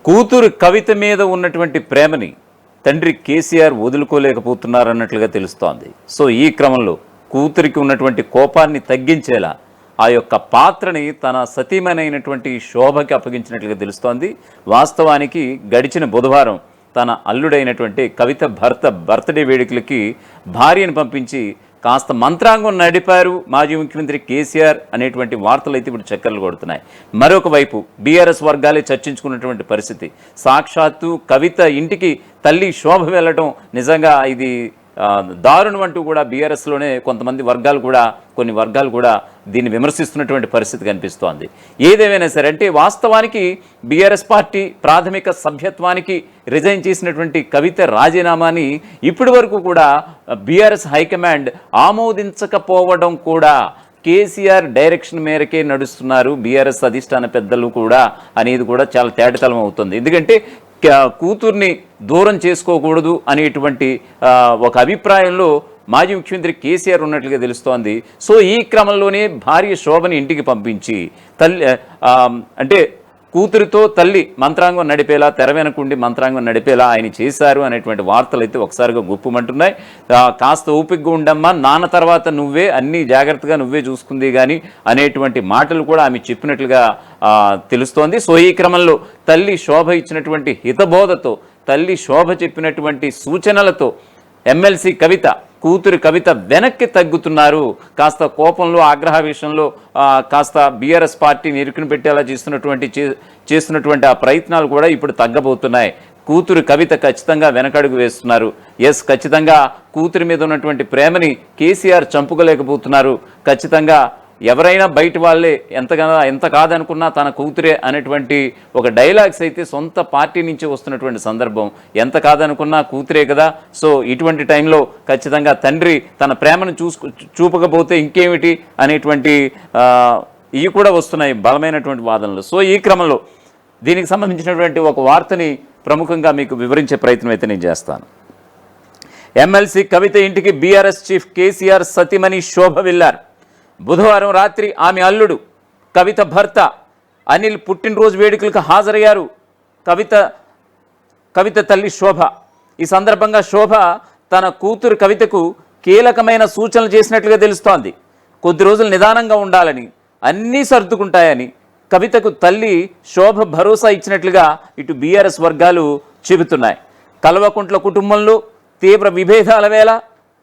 కూతురు కవిత మీద ఉన్నటువంటి ప్రేమని తండ్రి కేసీఆర్ వదులుకోలేకపోతున్నారన్నట్లుగా తెలుస్తోంది. సో ఈ క్రమంలో కూతురికి ఉన్నటువంటి కోపాన్ని తగ్గించేలా ఆ యొక్క పాత్రని తన సతీమణైనటువంటి శోభకి అప్పగించినట్లుగా తెలుస్తోంది. వాస్తవానికి గడిచిన బుధవారం తన అల్లుడైనటువంటి కవిత బర్త్డే వేడుకలకి భార్యను పంపించి కాస్త మంత్రాంగం నడిపారు మాజీ ముఖ్యమంత్రి కేసీఆర్ అనేటువంటి వార్తలు అయితే ఇప్పుడు చక్కర్లు కొడుతున్నాయి. మరొక వైపు బీఆర్ఎస్ వర్గాలే చర్చించుకున్నటువంటి పరిస్థితి. సాక్షాత్తు కవిత ఇంటికి తల్లి శోభ వెళ్ళడం నిజంగా ఇది దారుణం అంటూ కూడా బీఆర్ఎస్లోనే కొన్ని వర్గాలు కూడా దీన్ని విమర్శిస్తున్నటువంటి పరిస్థితి కనిపిస్తోంది. ఏదేమైనా సరే అంటే వాస్తవానికి బీఆర్ఎస్ పార్టీ ప్రాథమిక సభ్యత్వానికి రిజైన్ చేసినటువంటి కవిత రాజీనామాని ఇప్పటి వరకు కూడా బీఆర్ఎస్ హైకమాండ్ ఆమోదించకపోవడం కూడా కేసీఆర్ డైరెక్షన్ మేరకే నడుస్తున్నారు బీఆర్ఎస్ అధిష్టాన పెద్దలు కూడా అనేది కూడా చాలా తేటతలం అవుతుంది. ఎందుకంటే కూతుర్ని దూరం చేసుకోకూడదు అనేటువంటి ఒక అభిప్రాయంలో మాజీ ముఖ్యమంత్రి కేసీఆర్ ఉన్నట్లుగా తెలుస్తోంది. సో ఈ క్రమంలోనే భార్య శోభని ఇంటికి పంపించి అంటే కూతురితో తల్లి మంత్రాంగం నడిపేలా తెర వెనకుండి మంత్రాంగం నడిపేలా ఆయన చేశారు అనేటువంటి వార్తలు అయితే ఒకసారిగా గుప్పుమంటున్నాయి. కాస్త ఓపికగా ఉండమ్మా, నాన్న తర్వాత నువ్వే అన్నీ జాగ్రత్తగా నువ్వే చూసుకుంది కానీ అనేటువంటి మాటలు కూడా ఆమె చెప్పినట్లుగా తెలుస్తోంది. సో ఈ క్రమంలో తల్లి శోభ ఇచ్చినటువంటి హితబోధతో, తల్లి శోభ చెప్పినటువంటి సూచనలతో ఎమ్మెల్సీ కవిత, కూతురు కవిత వెనక్కి తగ్గుతున్నారు. కాస్త కోపంలో, ఆగ్రహవేశంలో కాస్త బీఆర్ఎస్ పార్టీని ఇరుకుని పెట్టేలా చేస్తున్నటువంటి ఆ ప్రయత్నాలు కూడా ఇప్పుడు తగ్గబోతున్నాయి. కూతురు కవిత ఖచ్చితంగా వెనకడుగు వేస్తున్నారు. ఖచ్చితంగా కూతురి మీద ఉన్నటువంటి ప్రేమని కేసీఆర్ చంపుకోలేకపోతున్నారు. ఖచ్చితంగా ఎవరైనా బయట వాళ్ళే ఎంత కాదనుకున్నా తన కూతురే అనేటువంటి ఒక డైలాగ్స్ అయితే సొంత పార్టీ నుంచి వస్తున్నటువంటి సందర్భం. ఎంత కాదనుకున్నా కూతురే కదా. సో ఇటువంటి టైంలో ఖచ్చితంగా తండ్రి తన ప్రేమను చూపకపోతే ఇంకేమిటి అనేటువంటి ఇవి కూడా వస్తున్నాయి బలమైనటువంటి వాదనలు. సో ఈ క్రమంలో దీనికి సంబంధించినటువంటి ఒక వార్తని ప్రముఖంగా మీకు వివరించే ప్రయత్నం అయితే నేను చేస్తాను. ఎమ్మెల్సీ కవిత ఇంటికి బీఆర్ఎస్ చీఫ్ కేసీఆర్ సతీమణి శోభ వెళ్లారు. బుధవారం రాత్రి ఆమె అల్లుడు కవిత భర్త అనిల్ పుట్టినరోజు వేడుకలకు హాజరయ్యారు కవిత తల్లి శోభ. ఈ సందర్భంగా శోభ తన కూతురు కవితకు కీలకమైన సూచనలు చేసినట్లుగా తెలుస్తోంది. కొద్ది రోజులు నిదానంగా ఉండాలని, అన్నీ సర్దుకుంటాయని కవితకు తల్లి శోభ భరోసా ఇచ్చినట్లుగా ఇటు బీఆర్ఎస్ వర్గాలు చెబుతున్నాయి. కల్వకుంట్ల కుటుంబంలో తీవ్ర విభేదాల వేళ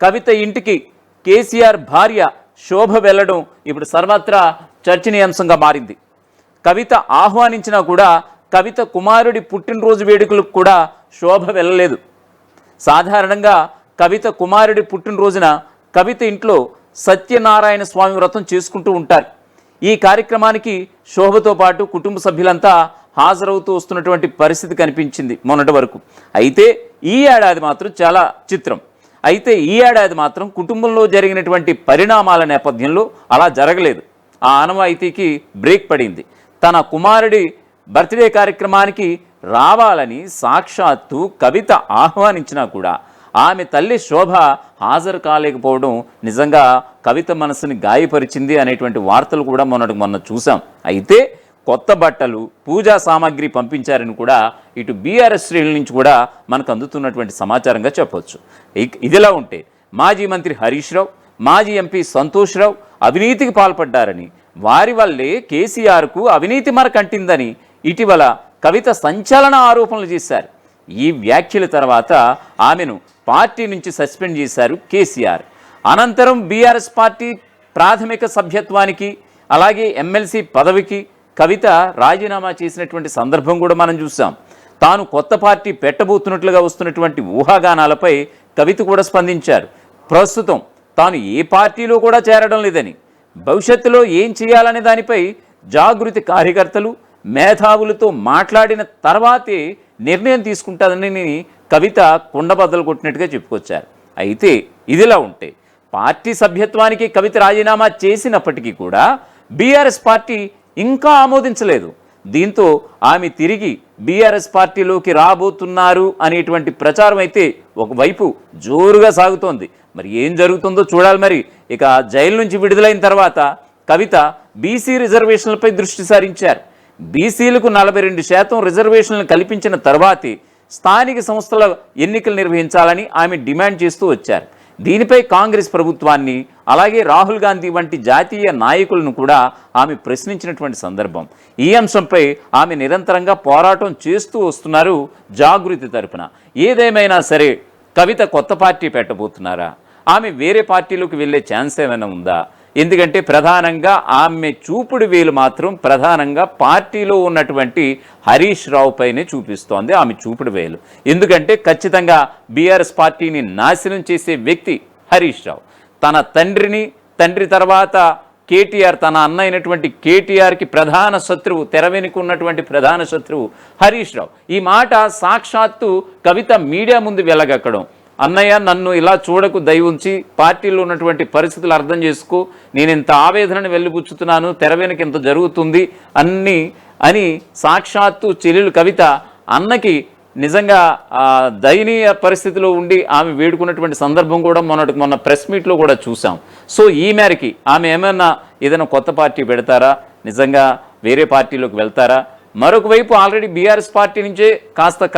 కవిత ఇంటికి కేసీఆర్ భార్య శోభ వెళ్లడం ఇప్పుడు సర్వత్రా చర్చనీయాంశంగా మారింది. కవిత ఆహ్వానించినా కూడా కవిత కుమారుడి పుట్టినరోజు వేడుకలకు కూడా శోభ వెళ్ళలేదు. సాధారణంగా కవిత కుమారుడి పుట్టినరోజున కవిత ఇంట్లో సత్యనారాయణ స్వామి వ్రతం చేసుకుంటూ ఉంటారు. ఈ కార్యక్రమానికి శోభతో పాటు కుటుంబ సభ్యులంతా హాజరవుతూ వస్తున్నటువంటి పరిస్థితి కనిపించింది మొన్నటి వరకు. అయితే ఈ ఏడాది మాత్రం చాలా చిత్రం. ఈ ఏడాది మాత్రం కుటుంబంలో జరిగినటువంటి పరిణామాల నేపథ్యంలో అలా జరగలేదు. ఆ ఆనవాయితీకి బ్రేక్ పడింది. తన కుమారుడి బర్త్డే కార్యక్రమానికి రావాలని సాక్షాత్తు కవిత ఆహ్వానించినా కూడా ఆమె తల్లి శోభ హాజరు కాలేకపోవడం నిజంగా కవిత మనసుని గాయపరిచింది అనేటువంటి వార్తలు కూడా మొన్న చూసాం. అయితే కొత్త బట్టలు, పూజా సామాగ్రి పంపించారని కూడా ఇటు బీఆర్ఎస్ శ్రేణుల నుంచి కూడా మనకు అందుతున్నటువంటి సమాచారంగా చెప్పవచ్చు. ఇదిలా ఉంటే మాజీ మంత్రి హరీష్ రావు, మాజీ ఎంపీ సంతోష్ రావు అవినీతికి పాల్పడ్డారని, వారి వల్లే కేసీఆర్కు అవినీతి మరకంటిందని ఇటీవల కవిత సంచలన ఆరోపణలు చేశారు. ఈ వ్యాఖ్యల తర్వాత ఆమెను పార్టీ నుంచి సస్పెండ్ చేశారు కేసీఆర్. అనంతరం బీఆర్ఎస్ పార్టీ ప్రాథమిక సభ్యత్వానికి అలాగే ఎమ్మెల్సీ పదవికి కవిత రాజీనామా చేసినటువంటి సందర్భం కూడా మనం చూసాం. తాను కొత్త పార్టీ పెట్టబోతున్నట్లుగా వస్తున్నటువంటి ఊహాగానాలపై కవిత కూడా స్పందించారు. ప్రస్తుతం తాను ఏ పార్టీలో కూడా చేరడం లేదని, భవిష్యత్తులో ఏం చేయాలనే దానిపై జాగృతి కార్యకర్తలు, మేధావులతో మాట్లాడిన తర్వాతే నిర్ణయం తీసుకుంటానని కవిత కుండబద్దలు కొట్టినట్టుగా చెప్పుకొచ్చారు. అయితే ఇదిలా ఉంటే పార్టీ సభ్యత్వానికి కవిత రాజీనామా చేసినప్పటికీ కూడా బీఆర్ఎస్ పార్టీ ఇంకా ఆమోదించలేదు. దీంతో ఆమె తిరిగి బీఆర్ఎస్ పార్టీలోకి రాబోతున్నారు అనేటువంటి ప్రచారం అయితే ఒకవైపు జోరుగా సాగుతోంది. మరి ఏం జరుగుతుందో చూడాలి. మరి ఇక జైలు నుంచి విడుదలైన తర్వాత కవిత బీసీ రిజర్వేషన్లపై దృష్టి సారించారు. బీసీలకు 42% రిజర్వేషన్లు కల్పించిన తర్వాతే స్థానిక సంస్థల ఎన్నికలు నిర్వహించాలని ఆమె డిమాండ్ చేస్తూ వచ్చారు. దీనిపై కాంగ్రెస్ ప్రభుత్వాన్ని అలాగే రాహుల్ గాంధీ వంటి జాతీయ నాయకులను కూడా ఆమె ప్రశ్నించినటువంటి సందర్భం. ఈ అంశంపై ఆమె నిరంతరంగా పోరాటం చేస్తూ వస్తున్నారు జాగృతి తరపున. ఏదేమైనా సరే కవిత కొత్త పార్టీ పెట్టబోతున్నారా? ఆమె వేరే పార్టీలోకి వెళ్ళే ఛాన్స్ ఏమైనా ఉందా? ఎందుకంటే ప్రధానంగా ఆమె చూపుడు వేలు మాత్రం ప్రధానంగా పార్టీలో ఉన్నటువంటి హరీష్ రావు పైనే చూపిస్తోంది ఆమె చూపుడు వేలు. ఎందుకంటే ఖచ్చితంగా బీఆర్ఎస్ పార్టీని నాశనం చేసే వ్యక్తి హరీష్ రావు. తన తండ్రి తర్వాత కేటీఆర్, తన అన్న అయినటువంటి కేటీఆర్కి ప్రధాన శత్రువు, తెర వెనుక ఉన్నటువంటి ప్రధాన శత్రువు హరీష్ రావు. ఈ మాట సాక్షాత్తు కవిత మీడియా ముందు వెళ్ళగక్కడం, అన్నయ్య నన్ను ఇలా చూడకు, దయ ఉంచి పార్టీలో ఉన్నటువంటి పరిస్థితులు అర్థం చేసుకో, నేను ఇంత ఆవేదనను వెళ్ళిపుచ్చుతున్నాను, తెర వెనుక ఇంత జరుగుతుంది అని సాక్షాత్తు చెల్లెలు కవిత అన్నకి నిజంగా దయనీయ పరిస్థితిలో ఉండి ఆమె వేడుకున్నటువంటి సందర్భం కూడా మొన్న ప్రెస్ మీట్లో కూడా చూసాం. సో ఈ మేరకి ఆమె ఏదైనా కొత్త పార్టీ పెడతారా, నిజంగా వేరే పార్టీలోకి వెళ్తారా? మరొక వైపు ఆల్రెడీ బీఆర్ఎస్ పార్టీ నుంచే కాస్త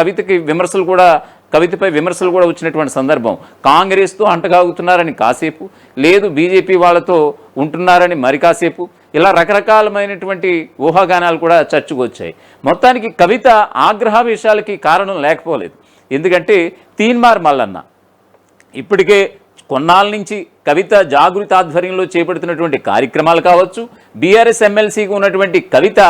కవితపై విమర్శలు కూడా వచ్చినటువంటి సందర్భం. కాంగ్రెస్తో అంటగాగుతున్నారని కాసేపు, లేదు బీజేపీ వాళ్ళతో ఉంటున్నారని మరి కాసేపు, ఇలా రకరకాలమైనటువంటి ఊహాగానాలు కూడా చర్చకు వచ్చాయి. మొత్తానికి కవిత ఆగ్రహావేశాలకి కారణం లేకపోలేదు. ఎందుకంటే తీన్మార్ మల్లన్న ఇప్పటికే కొన్నాళ్ళ నుంచి కవిత జాగృతి ఆధ్వర్యంలో చేపడుతున్నటువంటి కార్యక్రమాలు కావచ్చు, బీఆర్ఎస్ ఎమ్మెల్సీగా ఉన్నటువంటి కవిత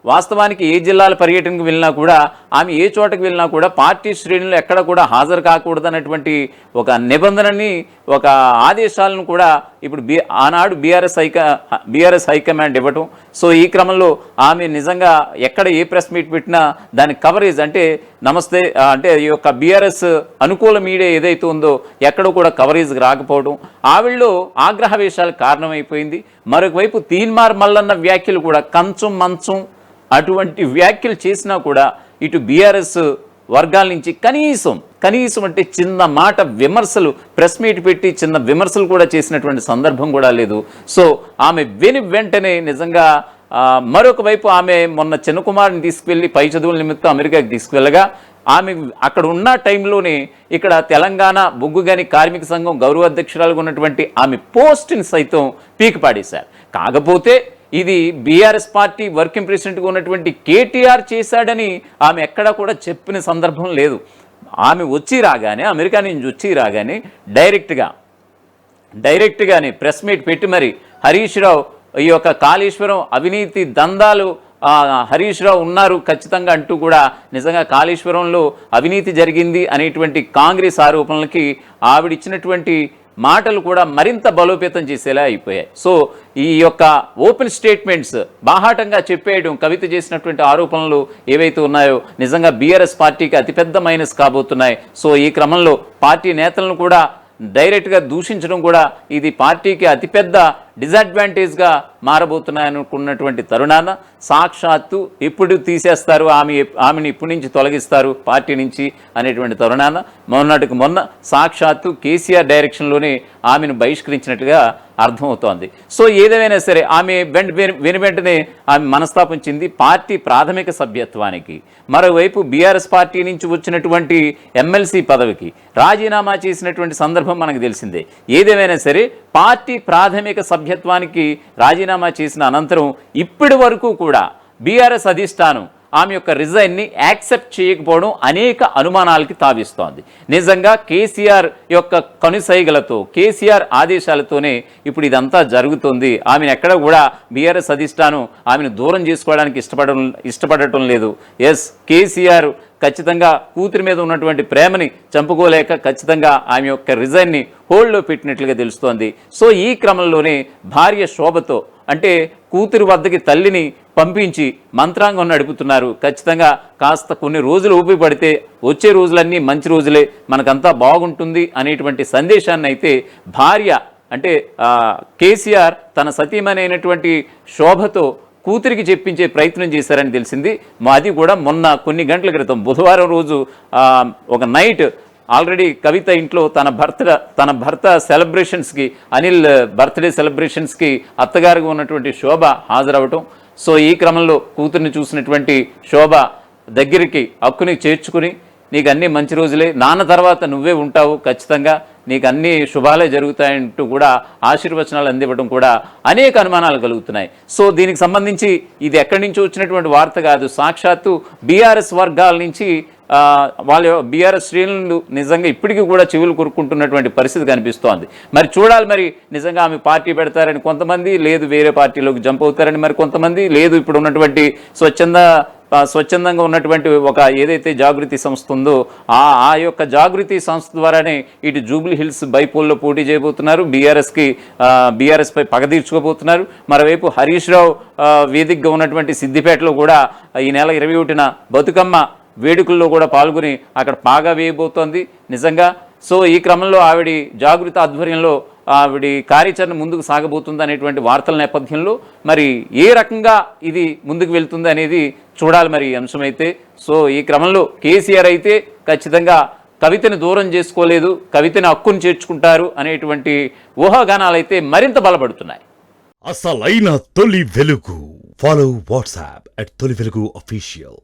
వాస్తవానికి ఏ జిల్లాల పర్యటనకు వెళ్ళినా కూడా, ఆమె ఏ చోటకు వెళ్ళినా కూడా పార్టీ శ్రేణులు ఎక్కడ కూడా హాజరు కాకూడదన్నటువంటి ఒక నిబంధనని, ఒక ఆదేశాలను కూడా ఇప్పుడు ఆనాడు బీఆర్ఎస్ హైకమాండ్ ఇవ్వటం. సో ఈ క్రమంలో ఆమె నిజంగా ఎక్కడ ఏ ప్రెస్ మీట్ పెట్టినా దాని కవరేజ్ అంటే నమస్తే అంటే ఈ యొక్క బీఆర్ఎస్ అనుకూల మీడియా ఏదైతే ఉందో ఎక్కడ కూడా కవరేజ్ రాకపోవడం ఆవిడలో ఆగ్రహవేశాలకు కారణమైపోయింది. మరొక వైపు తీన్మార్ మల్లన్న వ్యాఖ్యలు కూడా కంచం మంచం అటువంటి వ్యాఖ్యలు చేసినా కూడా ఇటు బీఆర్ఎస్ వర్గాల నుంచి కనీసం అంటే చిన్న మాట విమర్శలు, ప్రెస్ మీట్ పెట్టి చిన్న విమర్శలు కూడా చేసినటువంటి సందర్భం కూడా లేదు. సో ఆమె వెంటనే నిజంగా మరొక వైపు ఆమె మొన్న చిన్న కుమారుని తీసుకువెళ్ళి పై చదువుల నిమిత్తం అమెరికాకి తీసుకువెళ్ళగా ఆమె అక్కడ ఉన్న టైంలోనే ఇక్కడ తెలంగాణ బొగ్గుగని కార్మిక సంఘం గౌరవ అధ్యక్షురాలుగా ఉన్నటువంటి ఆమె పోస్ట్ని సైతం పీకి పాడేశారు. కాకపోతే ఇది బీఆర్ఎస్ పార్టీ వర్కింగ్ ప్రెసిడెంట్గా ఉన్నటువంటి కేటీఆర్ చేశాడని ఆమె ఎక్కడా కూడా చెప్పిన సందర్భం లేదు. ఆమె అమెరికా నుంచి వచ్చి రాగానే డైరెక్ట్గానే ప్రెస్ మీట్ పెట్టి మరి హరీష్ రావు ఈ యొక్క కాళేశ్వరం అవినీతి దందాలు హరీష్ రావు ఉన్నారు ఖచ్చితంగా అంటూ కూడా నిజంగా కాళేశ్వరంలో అవినీతి జరిగింది అనేటువంటి కాంగ్రెస్ ఆరోపణలకి ఆవిడిచ్చినటువంటి మాటలు కూడా మరింత బలోపేతం చేసేలా అయిపోయాయి. సో ఈ యొక్క ఓపెన్ స్టేట్మెంట్స్ బాహాటంగా చెప్పేయడం, కవిత చేసినటువంటి ఆరోపణలు ఏవైతే ఉన్నాయో నిజంగా బీఆర్ఎస్ పార్టీకి అతిపెద్ద మైనస్ కాబోతున్నాయి. సో ఈ క్రమంలో పార్టీ నేతలను కూడా డైరెక్ట్గా దూషించడం కూడా ఇది పార్టీకి అతిపెద్ద డిసడ్వాంటేజ్గా మారబోతున్నాయనుకున్నటువంటి తరుణాన సాక్షాత్తు ఎప్పుడు తీసేస్తారు, ఆమెని ఇప్పటి నుంచి తొలగిస్తారు పార్టీ నుంచి అనేటువంటి తరుణాన మొన్న సాక్షాత్తు కేసీఆర్ డైరెక్షన్లోనే ఆమెను బహిష్కరించినట్టుగా అర్థమవుతోంది. సో ఏదేమైనా సరే ఆమె వెంటనే ఆమె మనస్తాపం చెంది పార్టీ ప్రాథమిక సభ్యత్వానికి, మరోవైపు బీఆర్ఎస్ పార్టీ నుంచి వచ్చినటువంటి ఎమ్మెల్సీ పదవికి రాజీనామా చేసినటువంటి సందర్భం మనకు తెలిసిందే. ఏదేమైనా సరే పార్టీ ప్రాథమిక సభ్యత్వానికి రాజీనామా చేసిన అనంతరం ఇప్పటి వరకు కూడా బీఆర్ఎస్ అధిష్టానం ఆమె యొక్క రిజైన్ని యాక్సెప్ట్ చేయకపోవడం అనేక అనుమానాలకి తావిస్తోంది. నిజంగా కేసీఆర్ యొక్క కనుసైగలతో, కేసీఆర్ ఆదేశాలతోనే ఇప్పుడు ఇదంతా జరుగుతుంది. ఆమెను ఎక్కడ కూడా బీఆర్ఎస్ అధిష్టానం ఆమెను దూరం చేసుకోవడానికి ఇష్టపడటం లేదు. ఎస్, కేసీఆర్ ఖచ్చితంగా కూతురి మీద ఉన్నటువంటి ప్రేమని చంపుకోలేక ఖచ్చితంగా ఆమె యొక్క రిజైన్ని హోల్డ్లో పెట్టినట్లుగా తెలుస్తోంది. సో ఈ క్రమంలోనే భార్య శోభతో అంటే కూతురి వద్దకి తల్లిని పంపించి మంత్రాంగం నడుపుతున్నారు. ఖచ్చితంగా కాస్త కొన్ని రోజులు ఊపి పడితే వచ్చే రోజులన్నీ మంచి రోజులే, మనకంతా బాగుంటుంది అనేటువంటి సందేశాన్ని అయితే భార్య అంటే కేసీఆర్ తన సతీమణి అయినటువంటి శోభతో కూతురికి చెప్పించే ప్రయత్నం చేశారని తెలిసింది. అది కూడా మొన్న కొన్ని గంటల క్రితం బుధవారం రోజు ఒక నైట్ ఆల్రెడీ కవిత ఇంట్లో తన భర్త సెలబ్రేషన్స్కి, అనిల్ బర్త్డే సెలబ్రేషన్స్కి అత్తగారుగా ఉన్నటువంటి శోభ హాజరవటం. సో ఈ క్రమంలో కూతుర్ని చూసినటువంటి శోభ దగ్గరికి హక్కుని చేర్చుకుని నీకు అన్ని మంచి రోజులే, నాన్న తర్వాత నువ్వే ఉంటావు, ఖచ్చితంగా నీకు అన్ని శుభాలే జరుగుతాయంటూ కూడా ఆశీర్వచనాలు అందివ్వడం కూడా అనేక అనుమానాలు కలుగుతున్నాయి. సో దీనికి సంబంధించి ఇది ఎక్కడి నుంచి వచ్చినటువంటి వార్త కాదు, సాక్షాత్తు బీఆర్ఎస్ వర్గాల నుంచి వాళ్ళ బీఆర్ఎస్ శ్రేణులు నిజంగా ఇప్పటికీ కూడా చెవులు కొరుక్కుంటున్నటువంటి పరిస్థితి కనిపిస్తోంది. మరి చూడాలి, మరి నిజంగా ఆమె పార్టీ పెడతారని కొంతమంది, లేదు వేరే పార్టీలోకి జంప్ అవుతారని మరి కొంతమంది, లేదు ఇప్పుడు ఉన్నటువంటి స్వచ్ఛందంగా ఉన్నటువంటి ఒక ఏదైతే జాగృతి సంస్థ ఉందో ఆ యొక్క జాగృతి సంస్థ ద్వారానే ఇటు జూబ్లీ హిల్స్ బైపోల్లో పోటీ చేయబోతున్నారు, బీఆర్ఎస్ పై పగ తీర్చుకోబోతున్నారు. మరోవైపు హరీష్ రావు వేదికగా ఉన్నటువంటి సిద్దిపేటలో కూడా ఈ నెల 21న బతుకమ్మ వేడుకల్లో కూడా పాల్గొని అక్కడ పాగా వేయబోతోంది నిజంగా. సో ఈ క్రమంలో ఆవిడ జాగృతి ఆధ్వర్యంలో ఆవిడ కార్యాచరణ ముందుకు సాగబోతుంది అనేటువంటి వార్తల నేపథ్యంలో మరి ఏ రకంగా ఇది ముందుకు వెళ్తుంది అనేది చూడాలి మరి అంశమైతే. సో ఈ క్రమంలో కేసీఆర్ అయితే ఖచ్చితంగా కవితని దూరం చేసుకోలేదు, కవితని హక్కును చేర్చుకుంటారు అనేటువంటి ఊహాగానాలు అయితే మరింత బలపడుతున్నాయి. అసలైన తొలి వెలుగు. ఫాలో వాట్సాప్ @తొలి వెలుగు official.